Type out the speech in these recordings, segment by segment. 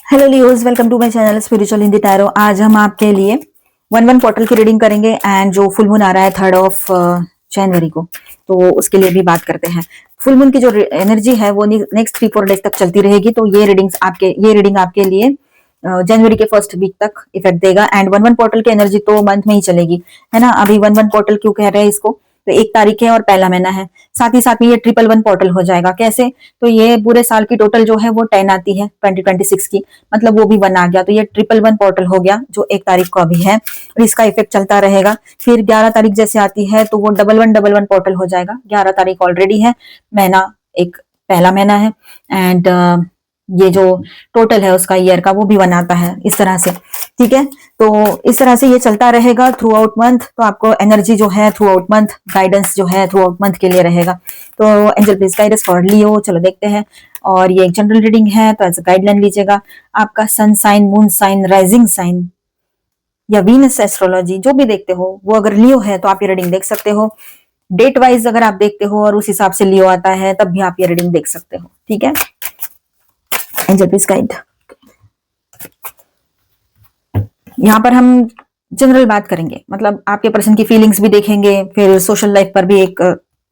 Hello Leos, welcome to my channel spiritual Hindi tarot. आज हम आपके लिए 1-1 पोर्टल की रीडिंग करेंगे एंड जो फुल मून आ रहा है 3rd ऑफ जनवरी को, तो उसके लिए भी बात करते हैं। फुल मून की जो एनर्जी है वो नेक्स्ट 3-4 डेज तक चलती रहेगी, तो ये रीडिंग आपके लिए जनवरी के फर्स्ट वीक तक इफेक्ट देगा। एंड 1-1 पोर्टल की एनर्जी तो मंथ में ही चलेगी, है ना। अभी 1-1 पोर्टल क्यों कह रहे हैं इसको, तो 1 तारीख है और पहला महीना है, साथ ही साथ में ये 1-1 पोर्टल हो जाएगा। कैसे, तो ये पूरे साल की टोटल जो है वो 10 आती है 2026 की, मतलब वो भी 1 आ गया, तो ये 1-1 पोर्टल हो गया जो 1 तारीख को अभी है, और इसका इफेक्ट चलता रहेगा। फिर 11 तारीख जैसे आती है तो वो 1-1 पोर्टल हो जाएगा। 11 तारीख ऑलरेडी है, महीना एक पहला महीना है, एंड ये जो टोटल है उसका ईयर का वो भी 1 आता है, इस तरह से। ठीक है, तो इस तरह से ये चलता रहेगा थ्रू आउट मंथ। तो आपको एनर्जी जो है थ्रू आउट मंथ, गाइडेंस जो है थ्रू आउट मंथ के लिए रहेगा। तो Angel please guide us for Leo. चलो देखते हैं। और ये एक जनरल रीडिंग है, तो एज गाइडलाइन लीजिएगा। आपका sun sign, moon sign, rising sign या वीनस एस्ट्रोलॉजी जो भी देखते हो, वो अगर लियो है तो आप ये रीडिंग देख सकते हो। डेट वाइज अगर आप देखते हो और उस हिसाब से लियो आता है, तब भी आप ये रीडिंग देख सकते हो। ठीक है, एंजल प्लीज गाइड। यहाँ पर हम जनरल बात करेंगे, मतलब आपके पर्सन की फीलिंग्स भी देखेंगे, फिर सोशल लाइफ पर भी एक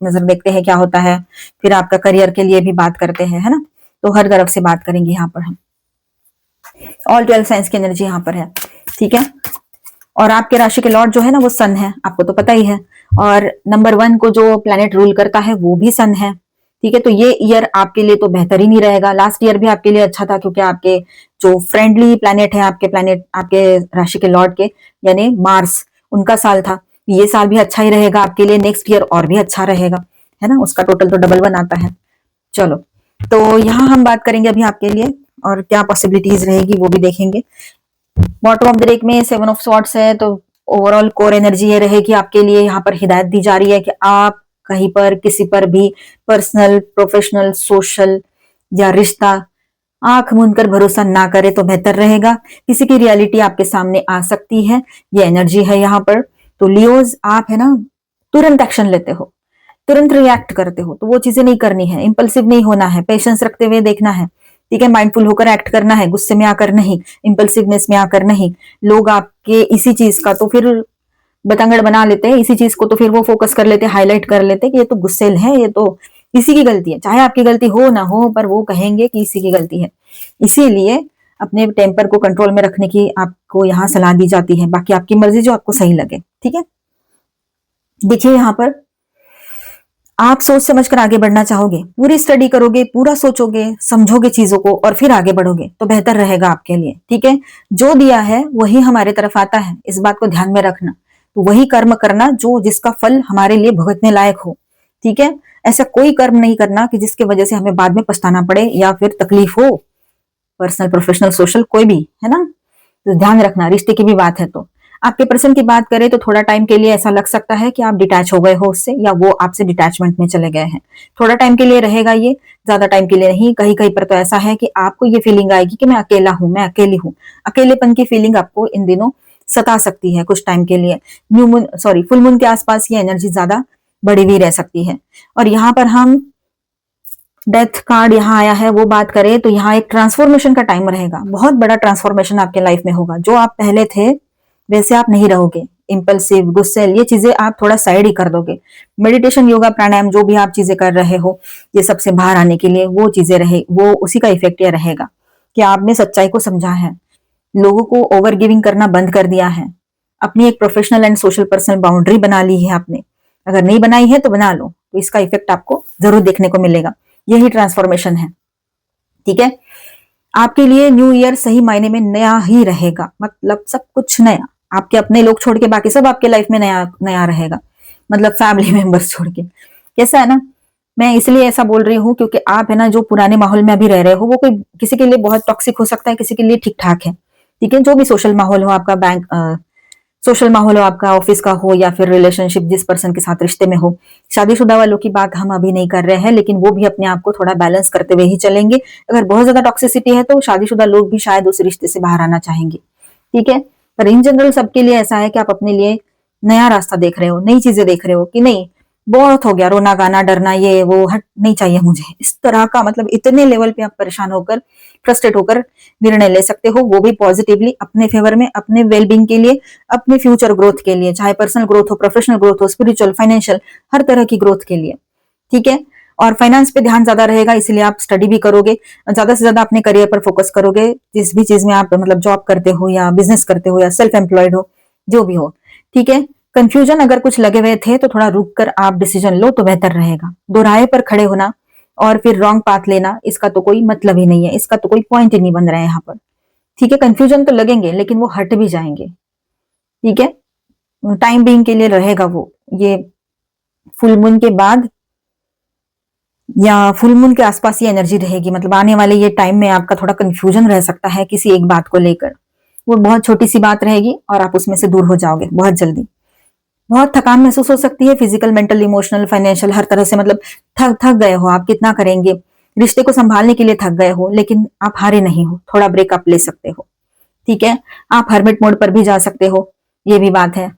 नजर देखते हैं क्या होता है, फिर आपका करियर के लिए भी बात करते हैं, है ना। तो हर तरफ से बात करेंगे यहाँ पर हम। ऑल 12 साइंस की एनर्जी यहाँ पर है। ठीक है, और आपके राशि के लॉर्ड जो है ना वो सन है, आपको तो पता ही है। और नंबर 1 को जो प्लैनेट रूल करता है वो भी सन है। ठीक है, तो ये ईयर आपके लिए तो बेहतर ही नहीं रहेगा। लास्ट ईयर भी आपके लिए अच्छा था, क्योंकि आपके जो फ्रेंडली प्लैनेट है, आपके राशि के लॉर्ड के, यानी मार्स, उनका साल था। ये साल भी अच्छा ही रहेगा आपके लिए, नेक्स्ट ईयर और भी अच्छा रहेगा, है ना। उसका टोटल तो 1-1 आता है। चलो, तो यहाँ हम बात करेंगे अभी आपके लिए, और क्या पॉसिबिलिटीज रहेगी वो भी देखेंगे। बॉटम ऑफ द डेक में 7 ऑफ स्वॉर्ड्स है, तो ओवरऑल कोर एनर्जी ये रहेगी आपके लिए। यहाँ पर हिदायत दी जा रही है कि आप कहीं पर किसी पर भी पर्सनल, प्रोफेशनल, सोशल या रिश्ता आंख मूंद कर भरोसा ना करे तो बेहतर रहेगा। किसी की रियलिटी आपके सामने आ सकती है, ये एनर्जी है यहाँ पर। तो लियोज, आप है ना तुरंत एक्शन लेते हो, तुरंत रिएक्ट करते हो, तो वो चीजें नहीं करनी है। इंपल्सिव नहीं होना है, पेशेंस रखते हुए देखना है। ठीक है, माइंडफुल होकर एक्ट करना है, गुस्से में आकर नहीं, इंपल्सिवनेस में आकर नहीं। लोग आपके इसी चीज का तो फिर बतंगड़ बना लेते हैं, इसी चीज को तो फिर वो फोकस कर लेते हैं, हाईलाइट कर लेते हैं कि ये तो गुस्सेल है, ये तो इसी की गलती है। चाहे आपकी गलती हो ना हो, पर वो कहेंगे कि इसी की गलती है। इसीलिए अपने टेम्पर को कंट्रोल में रखने की आपको यहाँ सलाह दी जाती है। बाकी आपकी मर्जी, जो आपको सही लगे। ठीक है, देखिए यहाँ पर आप सोच समझकर आगे बढ़ना चाहोगे, पूरी स्टडी करोगे, पूरा सोचोगे, समझोगे चीजों को, और फिर आगे बढ़ोगे तो बेहतर रहेगा आपके लिए। ठीक है, जो दिया है वही हमारे तरफ आता है, इस बात को ध्यान में रखना। तो वही कर्म करना जो जिसका फल हमारे लिए भुगतने लायक हो। ठीक है, ऐसा कोई कर्म नहीं करना कि जिसकी वजह से हमें बाद में पछताना पड़े या फिर तकलीफ हो, पर्सनल, प्रोफेशनल, सोशल, कोई भी, है ना। तो ध्यान रखना, रिश्ते की भी बात है। तो आपके पर्सन की बात करें तो थोड़ा टाइम के लिए ऐसा लग सकता है कि आप डिटैच हो गए हो उससे, या वो आपसे डिटैचमेंट में चले गए हैं। थोड़ा टाइम के लिए रहेगा ये, ज्यादा टाइम के लिए नहीं। कहीं कहीं पर तो ऐसा है कि आपको ये फीलिंग आएगी कि मैं अकेला हूं, मैं अकेली हूं। अकेलेपन की फीलिंग आपको इन दिनों सता सकती है कुछ टाइम के लिए। फुल मून के आसपास ये एनर्जी ज्यादा बढ़ी हुई रह सकती है। और यहाँ पर हम डेथ कार्ड यहाँ आया है, वो बात करें तो यहाँ एक ट्रांसफॉर्मेशन का टाइम रहेगा। बहुत बड़ा ट्रांसफॉर्मेशन आपके लाइफ में होगा। जो आप पहले थे वैसे आप नहीं रहोगे। इंपल्सिव, गुस्सेल, ये चीजें आप थोड़ा साइड ही कर दोगे। मेडिटेशन, योगा, प्राणायाम, जो भी आप चीजें कर रहे हो, ये सबसे बाहर आने के लिए वो चीजें रहे, वो उसी का इफेक्ट ये रहेगा कि आपने सच्चाई को समझा है, लोगों को ओवर गिविंग करना बंद कर दिया है, अपनी एक professional and social personal boundary बना ली है आपने। अगर नहीं बनाई है तो बना लो, तो इसका इफेक्ट आपको जरूर देखने को मिलेगा। यही ट्रांसफॉर्मेशन है। ठीक है, आपके लिए न्यू ईयर सही मायने में नया ही रहेगा, मतलब सब कुछ नया। आपके अपने लोग छोड़ के बाकी सब आपके लाइफ में नया नया रहेगा, मतलब फैमिली मेंबर्स छोड़ के। कैसा है ना, मैं इसलिए ऐसा बोल रही हूँ क्योंकि आप है ना जो पुराने माहौल में अभी रह रहे हो, वो कोई किसी के लिए बहुत टॉक्सिक हो सकता है, किसी के लिए ठीक ठाक है। ठीक है, जो भी सोशल माहौल हो आपका, सोशल माहौल हो आपका, ऑफिस का हो या फिर रिलेशनशिप जिस पर्सन के साथ रिश्ते में हो। शादीशुदा वालों की बात हम अभी नहीं कर रहे हैं, लेकिन वो भी अपने आप को थोड़ा बैलेंस करते हुए ही चलेंगे। अगर बहुत ज्यादा टॉक्सिसिटी है तो शादीशुदा लोग भी शायद उस रिश्ते से बाहर आना चाहेंगे। ठीक है, पर इन जनरल सबके लिए ऐसा है कि आप अपने लिए नया रास्ता देख रहे हो, नई चीजें देख रहे हो कि नहीं, बहुत हो गया, रोना गाना डरना ये वो, हट नहीं चाहिए मुझे, इस तरह का मतलब इतने लेवल पे आप परेशान होकर, फ्रस्ट्रेट होकर निर्णय ले सकते हो, वो भी पॉजिटिवली अपने फेवर में, अपने वेलबींग के लिए, अपने फ्यूचर ग्रोथ के लिए, चाहे पर्सनल ग्रोथ हो, प्रोफेशनल ग्रोथ हो, स्पिरिचुअल, फाइनेंशियल, हर तरह की ग्रोथ के लिए। ठीक है। और फाइनेंस पे ध्यान ज्यादा रहेगा, इसलिए आप स्टडी भी करोगे, ज्यादा से ज्यादा अपने करियर पर फोकस करोगे, जिस भी चीज में आप मतलब जॉब करते हो या बिजनेस करते हो या सेल्फ एम्प्लॉयड हो, जो भी हो। ठीक है। कंफ्यूजन अगर कुछ लगे हुए थे तो थोड़ा रुक कर आप डिसीजन लो तो बेहतर रहेगा। दो राह पर खड़े होना और फिर रॉन्ग पाथ लेना, इसका तो कोई मतलब ही नहीं है, इसका तो कोई पॉइंट ही नहीं बन रहा है यहाँ पर। ठीक है। कंफ्यूजन तो लगेंगे लेकिन वो हट भी जाएंगे। ठीक है। टाइम बीइंग के लिए रहेगा वो, ये फुल मून के बाद या फुल मून के आसपास ये एनर्जी रहेगी। मतलब आने वाले ये टाइम में आपका थोड़ा कंफ्यूजन रह सकता है किसी एक बात को लेकर, वो बहुत छोटी सी बात रहेगी और आप उसमें से दूर हो जाओगे बहुत जल्दी। बहुत थकान महसूस हो सकती है, फिजिकल, मेंटल, इमोशनल, फाइनेंशियल, हर तरह से। मतलब थक थक गए हो आप, कितना करेंगे, रिश्ते को संभालने के लिए थक गए हो, लेकिन आप हारे नहीं हो, थोड़ा ब्रेकअप ले सकते हो। ठीक है। आप हर्मिट मोड पर भी जा सकते हो, ये भी बात है।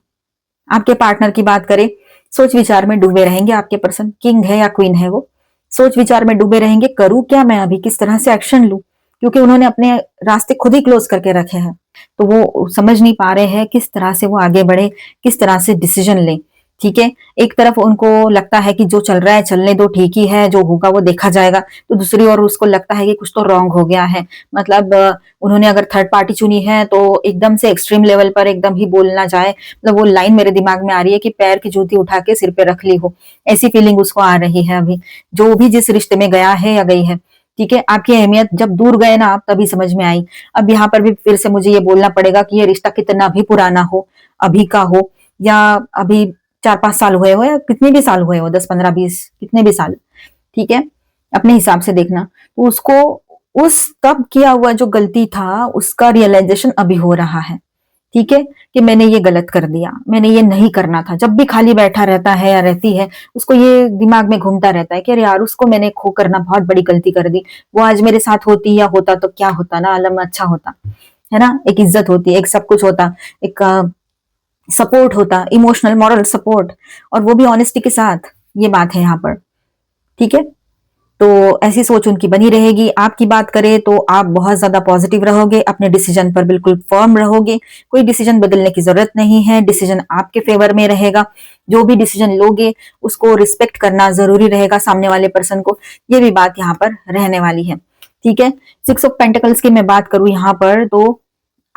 आपके पार्टनर की बात करें, सोच विचार में डूबे रहेंगे आपके पर्सन, किंग है या क्वीन है वो, सोच विचार में डूबे रहेंगे, करूं क्या मैं अभी, किस तरह से एक्शन लूं, क्योंकि उन्होंने अपने रास्ते खुद ही क्लोज करके रखे हैं, तो वो समझ नहीं पा रहे हैं किस तरह से वो आगे बढ़े, किस तरह से डिसीजन ले। ठीक है। एक तरफ उनको लगता है कि जो चल रहा है चलने दो, ठीक ही है, जो होगा वो देखा जाएगा, तो दूसरी ओर उसको लगता है कि कुछ तो रॉन्ग हो गया है। मतलब उन्होंने अगर थर्ड पार्टी चुनी है तो एकदम से एक्सट्रीम लेवल पर एकदम ही बोलना जाए, मतलब वो लाइन मेरे दिमाग में आ रही है कि पैर की जूती उठा के सिर पे रख ली हो, ऐसी फीलिंग उसको आ रही है अभी, जो भी जिस रिश्ते में गया है या गई है। ठीक है। आपकी अहमियत जब दूर गए ना आप, तभी समझ में आई। अब यहाँ पर भी फिर से मुझे ये बोलना पड़ेगा कि ये रिश्ता कितना भी पुराना हो, अभी का हो या अभी 4-5 साल हुए हो या कितने भी साल हुए हो, 10-15-20 कितने भी साल। ठीक है। अपने हिसाब से देखना, तो उसको उस तब किया हुआ जो गलती था उसका रियलाइजेशन अभी हो रहा है। ठीक है। कि मैंने ये गलत कर दिया, मैंने ये नहीं करना था। जब भी खाली बैठा रहता है या रहती है, उसको ये दिमाग में घूमता रहता है कि अरे यार उसको मैंने खो करना बहुत बड़ी गलती कर दी, वो आज मेरे साथ होती या होता तो क्या होता ना, आलम अच्छा होता, है ना, एक इज्जत होती, एक सब कुछ होता, एक सपोर्ट होता, इमोशनल मॉरल सपोर्ट, और वो भी ऑनेस्टी के साथ। ये बात है यहाँ पर। ठीक है। तो ऐसी सोच उनकी बनी रहेगी। आपकी बात करें तो आप बहुत ज्यादा पॉजिटिव रहोगे, अपने डिसीजन पर बिल्कुल फर्म रहोगे, कोई डिसीजन बदलने की जरूरत नहीं है, डिसीजन आपके फेवर में रहेगा। जो भी डिसीजन लोगे उसको रिस्पेक्ट करना जरूरी रहेगा सामने वाले पर्सन को, ये भी बात यहाँ पर रहने वाली है। ठीक है। 6 ऑफ पेंटिकल्स की मैं बात करूं यहाँ पर, तो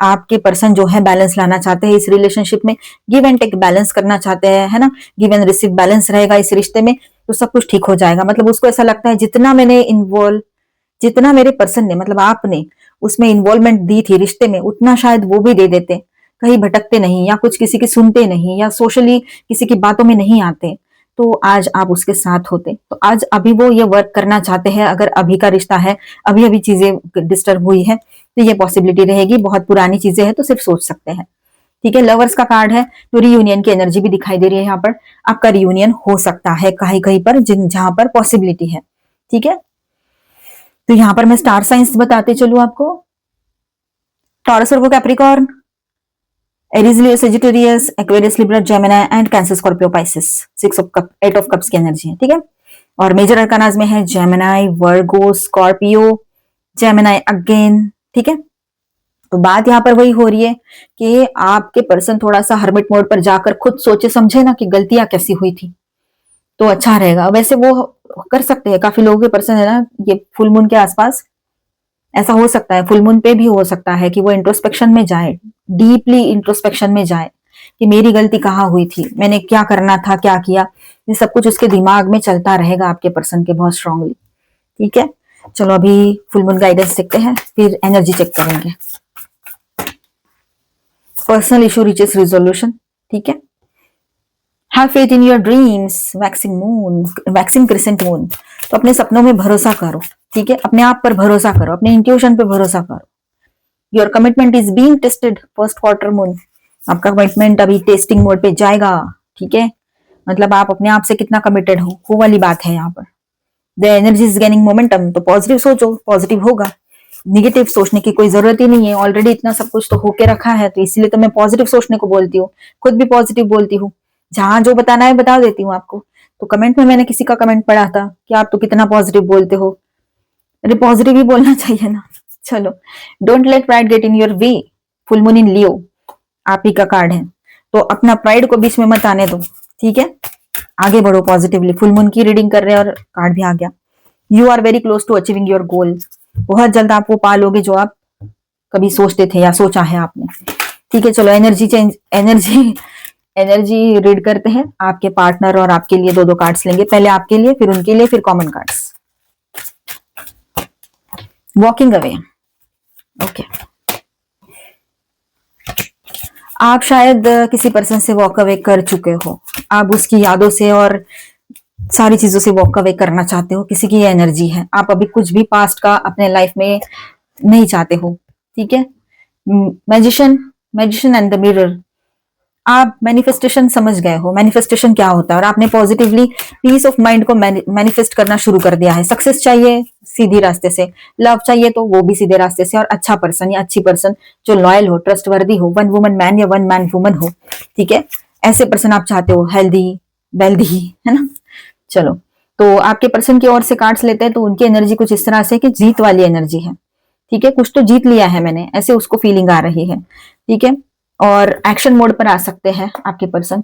आपके पर्सन जो है बैलेंस लाना चाहते हैं इस रिलेशनशिप में, गिव एंड टेक बैलेंस करना चाहते हैं, है ना, गिव एंड रिसीव बैलेंस रहेगा इस रिश्ते में, तो सब कुछ ठीक हो जाएगा। मतलब उसको ऐसा लगता है जितना मेरे पर्सन ने, मतलब आपने उसमें इन्वॉल्वमेंट दी थी रिश्ते में, उतना शायद वो भी दे देते, कहीं भटकते नहीं या कुछ किसी की सुनते नहीं या सोशली किसी की बातों में नहीं आते, तो आज आप उसके साथ होते। तो आज अभी वो ये वर्क करना चाहते हैं, अगर अभी का रिश्ता है, अभी अभी चीजें डिस्टर्ब हुई है, तो ये पॉसिबिलिटी रहेगी। बहुत पुरानी चीजें हैं तो सिर्फ सोच सकते हैं। ठीक है। लवर्स का कार्ड है, तो रियूनियन की एनर्जी भी दिखाई दे रही है यहाँ पर, आपका रियूनियन हो सकता है कहीं कहीं पर, जहां पर पॉसिबिलिटी है। ठीक है। तो यहाँ पर मैं स्टार साइंस बताते चलू आपको, taurus, Virgo, Capricorn, Aries, Leo, Sagittarius, Aquarius, Libra, Gemini and cancer, Scorpio, Pisces. 8 of cups की एनर्जी है। ठीक है। और मेजर अरकानाज में है जेमिनी, वर्गो, स्कॉर्पियो, जेमिनी अगेन। ठीक है। तो बात यहाँ पर वही हो रही है कि आपके पर्सन थोड़ा सा हर्मिट मोड पर जाकर खुद सोचे समझे ना कि गलतियां कैसी हुई थी, तो अच्छा रहेगा। वैसे वो कर सकते हैं, काफी लोगों के पर्सन है ना, ये फुल मून के आसपास ऐसा हो सकता है, फुल मून पे भी हो सकता है कि वो इंट्रोस्पेक्शन में जाए, डीपली इंट्रोस्पेक्शन में जाए कि मेरी गलती कहाँ हुई थी, मैंने क्या करना था, क्या किया, ये सब कुछ उसके दिमाग में चलता रहेगा आपके पर्सन के बहुत स्ट्रांगली। ठीक है। चलो अभी फुल मून गाइडेंस देखते हैं, फिर एनर्जी चेक करेंगे। Personal issue reaches resolution. ठीक है। Have faith in your dreams, waxing moon, waxing crescent moon. तो अपने सपनों में भरोसा करो। ठीक है। अपने आप पर भरोसा करो, अपने इंट्यूशन पे भरोसा करो। Your commitment is being tested, first quarter moon. आपका कमिटमेंट अभी टेस्टिंग मोड पे जाएगा। ठीक है। मतलब आप अपने आप से कितना कमिटेड हो, वो वाली बात है यहाँ पर। The energy is gaining momentum, तो पॉजिटिव सोचो, पॉजिटिव होगा। निगेटिव सोचने की कोई जरूरत ही नहीं है, ऑलरेडी इतना सब कुछ तो होके रखा है, तो इसलिए तो मैं पॉजिटिव सोचने को बोलती हूँ, खुद भी पॉजिटिव बोलती हूँ, जहां जो बताना है बता देती हूँ आपको। तो कमेंट में मैंने किसी का कमेंट पढ़ा था कि आप तो कितना पॉजिटिव बोलते हो, अरे पॉजिटिव ही बोलना चाहिए ना। चलो, don't let pride get in your way, full moon in Leo आप ही का कार्ड है, तो अपना प्राइड को बीच में मत आने दो, ठीक है, आगे बढ़ो पॉजिटिवली। फुल मून की रीडिंग कर रहे हैं और कार्ड भी आ गया। You are very close to achieving your goal, बहुत जल्द आप वो पा लोगे जो आप कभी सोचते थे या सोचा है आपने, ठीक है। चलो एनर्जी चेंज, एनर्जी रीड करते हैं आपके पार्टनर और आपके लिए। दो दो कार्ड्स लेंगे, पहले आपके लिए, फिर उनके लिए, फिर common cards. Walking away, okay. आप शायद किसी पर्सन से वॉक अवे कर चुके हो, आप उसकी यादों से और सारी चीजों से वॉक अवे करना चाहते हो, किसी की ये एनर्जी है। आप अभी कुछ भी पास्ट का अपने लाइफ में नहीं चाहते हो, ठीक है। मैजिशियन एंड द मिरर, आप मैनिफेस्टेशन समझ गए हो, मैनिफेस्टेशन क्या होता है, और आपने पॉजिटिवली पीस ऑफ माइंड को मैनिफेस्ट करना शुरू कर दिया है। सक्सेस चाहिए सीधी रास्ते से, लव चाहिए तो वो भी सीधे रास्ते से, और अच्छा पर्सन या अच्छी पर्सन जो लॉयल हो, ट्रस्टवर्दी हो, वन वुमन मैन या वन मैन वुमन हो, ठीक है, ऐसे पर्सन आप चाहते हो, हेल्दी वेल्दी, है ना। चलो, तो आपके पर्सन की ओर से कार्ड्स लेते हैं तो उनकी एनर्जी कुछ इस तरह से कि जीत वाली एनर्जी है, ठीक है, कुछ तो जीत लिया है मैंने, ऐसे उसको फीलिंग आ रही है, ठीक है। और एक्शन मोड पर आ सकते हैं आपके पर्सन,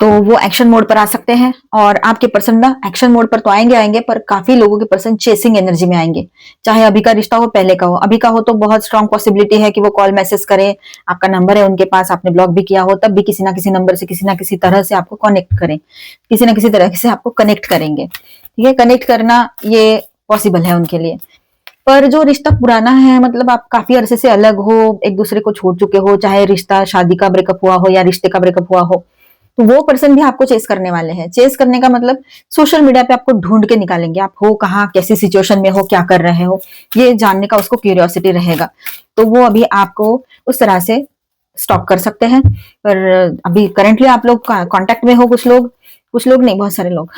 तो वो एक्शन मोड पर आ सकते हैं। और आपके पर्सन ना एक्शन मोड पर तो आएंगे, पर काफी लोगों के पर्सन चेसिंग एनर्जी में आएंगे, चाहे अभी का रिश्ता हो पहले का हो। अभी का हो तो बहुत स्ट्रांग पॉसिबिलिटी है कि वो कॉल मैसेज करें, आपका नंबर है उनके पास, आपने ब्लॉक भी किया हो, तब भी किसी ना किसी नंबर से किसी ना किसी तरह से आपको कनेक्ट करें, किसी ना किसी तरह से आपको कनेक्ट करेंगे, ठीक है। कनेक्ट करना ये पॉसिबल है उनके लिए। पर जो रिश्ता पुराना है, मतलब आप काफी अरसे से अलग हो, एक दूसरे को छोड़ चुके हो, चाहे रिश्ता शादी का ब्रेकअप हुआ हो या रिश्ते का ब्रेकअप हुआ हो, तो वो पर्सन भी आपको चेस करने वाले हैं। चेस करने का मतलब सोशल मीडिया पे आपको ढूंढ के निकालेंगे, आप हो कहाँ, कैसी सिचुएशन में हो, क्या कर रहे हो, ये जानने का उसको क्यूरियोसिटी रहेगा, तो वो अभी आपको उस तरह से स्टॉक कर सकते हैं। पर अभी करंटली आप लोग कांटेक्ट में हो, कुछ लोग नहीं, बहुत सारे लोग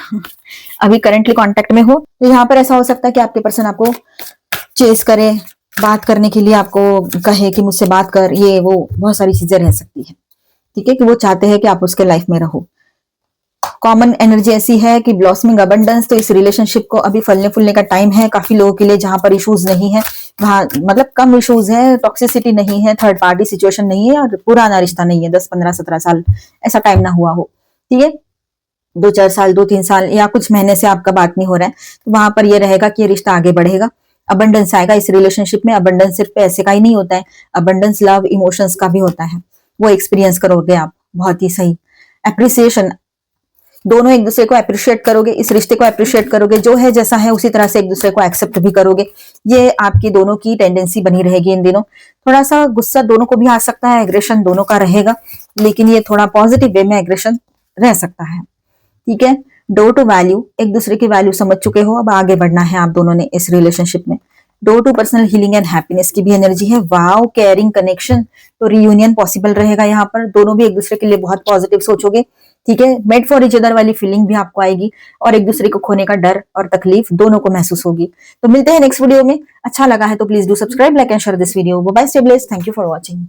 अभी करंटली कांटेक्ट में हो, तो यहाँ पर ऐसा हो सकता है कि आपके पर्सन आपको चेस करे, बात करने के लिए आपको कहे कि मुझसे बात कर, ये वो बहुत सारी चीजें रह सकती है, ठीक है, कि वो चाहते हैं कि आप उसके लाइफ में रहो। कॉमन एनर्जी ऐसी है कि ब्लॉसमिंग अबंडेंस, तो इस रिलेशनशिप को अभी फलने फूलने का टाइम है काफी लोगों के लिए, जहां पर इश्यूज नहीं है, वहां मतलब कम इश्यूज है, टॉक्सिसिटी नहीं है, थर्ड पार्टी सिचुएशन नहीं है, और पुराना रिश्ता नहीं है, 10 15 17 साल ऐसा टाइम ना हुआ हो, ठीक है, 2 4 साल, 2 3 साल या कुछ महीने से आपका बात नहीं हो रहा है, तो वहां पर यह रहेगा कि ये रिश्ता आगे बढ़ेगा, अबंडेंस आएगा इस रिलेशनशिप में। अबंडेंस सिर्फ पैसे का ही नहीं होता है, अबंडेंस लव इमोशंस का भी होता है, वो एक्सपीरियंस करोगे आप, बहुत ही सही। अप्रिसिएशन, दोनों एक दूसरे को अप्रिशिएट करोगे, इस रिश्ते को अप्रिशिएट करोगे, जो है जैसा है उसी तरह से एक दूसरे को एक्सेप्ट भी करोगे। ये आपकी दोनों की टेंडेंसी बनी रहेगी इन दिनों। थोड़ा सा गुस्सा दोनों को भी आ सकता है, एग्रेशन दोनों का रहेगा, लेकिन ये थोड़ा पॉजिटिव वे में एग्रेशन रह सकता है, ठीक है। डोर टू वैल्यू, एक दूसरे की वैल्यू समझ चुके हो, अब आगे बढ़ना है आप दोनों ने इस रिलेशनशिप में। Door to personal healing and happiness की भी एनर्जी है, वाओ, केयरिंग कनेक्शन, तो रियूनियन पॉसिबल रहेगा यहाँ पर, दोनों भी एक दूसरे के लिए बहुत पॉजिटिव सोचोगे, ठीक है। मेड फॉर इच अदर वाली फीलिंग भी आपको आएगी, और एक दूसरे को खोने का डर और तकलीफ दोनों को महसूस होगी। तो मिलते हैं नेक्स्ट वीडियो में, अच्छा लगा है तो please do subscribe, like and share this video. Bye bye, stay blessed, thank you for watching.